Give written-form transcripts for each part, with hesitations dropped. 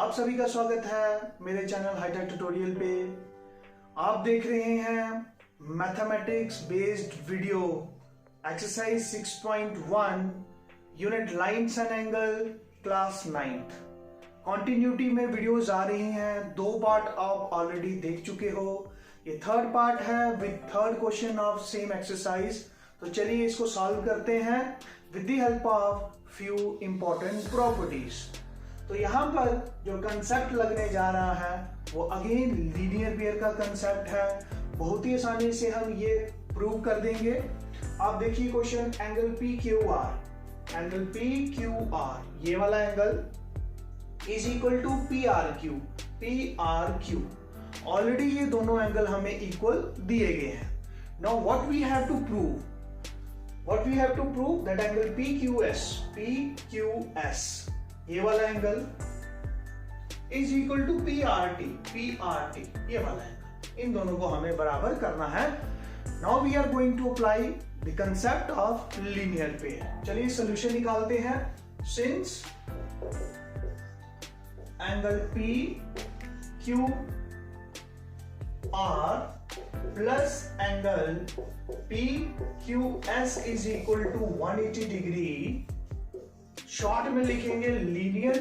आप सभी का स्वागत है मेरे चैनल hi-tek ट्यूटोरियल पे। आप देख रहे हैं mathematics based video exercise 6.1 unit lines and angle class 9th। Continuity में वीडियोस आ रही हैं, 2 पार्ट आप ऑलरेडी देख चुके हो। ये थर्ड पार्ट है with third question of same exercise. तो चलिए इसको सॉल्व करते हैं with the help of few important properties. तो यहाँ पर जो कंसेप्ट लगने जा रहा है वो अगेन लीनियर पेयर का कंसेप्ट है। बहुत ही आसानी से हम ये प्रूव कर देंगे। आप देखिए question, angle P Q R, angle P Q R ये वाला angle is equal to P R Q. Already ये दोनों एंगल हमें इक्वल दिए गए हैं। Now what we have to prove that angle PQS ये वाला angle is equal to PRT ये वाला एंगल, इन दोनों को हमें बराबर करना है। Now we are going to apply the concept of linear pair. चलिए सॉल्यूशन निकालते हैं। Since angle PQR plus angle PQS is equal to 180 degree, short में लिखेंगे लीनियर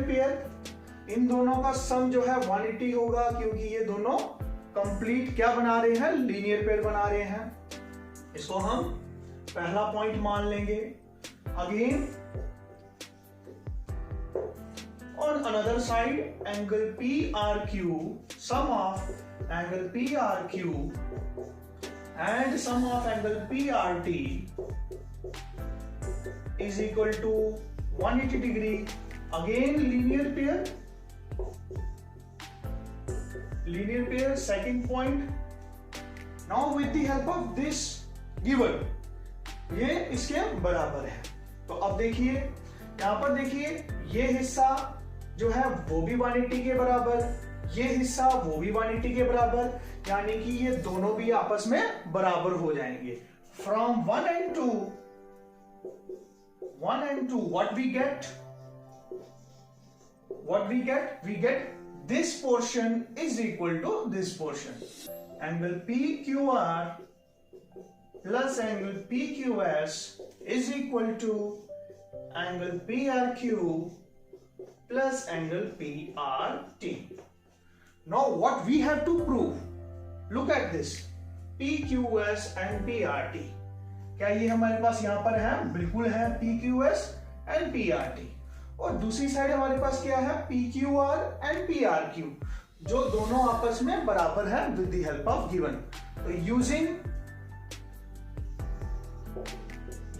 पेयर। इन दोनों का सम जो है 180 होगा, क्योंकि ये दोनों कंप्लीट क्या बना रहे हैं, लीनियर पेयर बना रहे हैं। इसको हम पहला पॉइंट मान लेंगे। Again on another side angle PRQ, sum of angle PRQ and sum of angle PRT is equal to 180 degree. Again linear pair, second point. Now with the help of this given, ये इसके बराबर है। तो अब देखिए यहां पर, देखिए ये हिस्सा जो है वो भी 180 के बराबर, ये हिस्सा वो भी 180 के बराबर, यानी कि ये दोनों भी आपस में बराबर हो जाएंगे। From 1 and 2 what we get this portion is equal to this portion. Angle PQR plus angle PQS is equal to angle PRQ plus angle PRT. Now what we have to prove, look at this PQS and PRT। क्या ये हमारे पास यहां पर है? बिल्कुल है, PQS and PRT। और दूसरी साइड हमारे पास क्या है, PQR and PRQ, जो दोनों आपस में बराबर है with the help of given. तो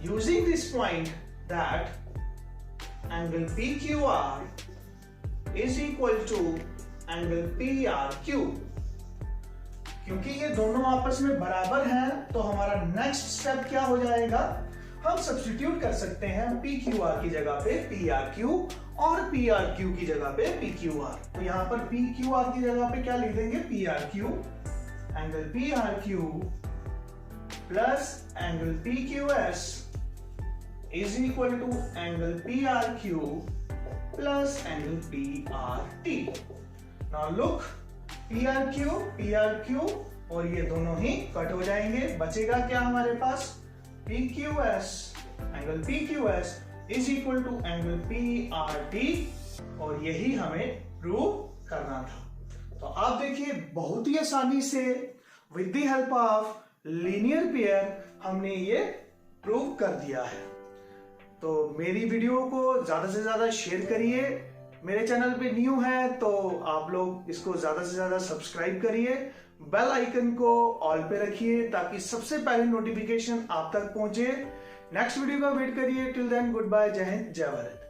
using this point that angle PQR is equal to angle PRQ, क्योंकि ये दोनों आपस में बराबर हैं, तो हमारा नेक्स्ट स्टेप क्या हो जाएगा, हम सब्स्टिट्यूट कर सकते हैं PQR की जगह पे PRQ और PRQ की जगह पे PQR। तो यहां पर PQR की जगह पे क्या लिख देंगे, PRQ, angle PRQ plus angle PQS is equal to angle PRQ plus angle PRT। Now look, PRQ और ये दोनों ही कट हो जाएंगे। बचेगा क्या हमारे पास, PQS, angle PQS is equal to angle PRT, और यही हमें प्रूव करना था। तो आप देखिए बहुत ही आसानी से with the help of linear pair हमने ये प्रूव कर दिया है। तो मेरी वीडियो को ज्यादा से ज्यादा शेयर करिए। मेरे चैनल पे न्यू है तो आप लोग इसको ज्यादा से ज्यादा सब्सक्राइब करिए, बेल आइकन को ऑल पे रखिए ताकि सबसे पहले नोटिफिकेशन आप तक पहुंचे। नेक्स्ट वीडियो का वेट करिए। टिल देन गुड बाय, जय हिंद, जय भारत।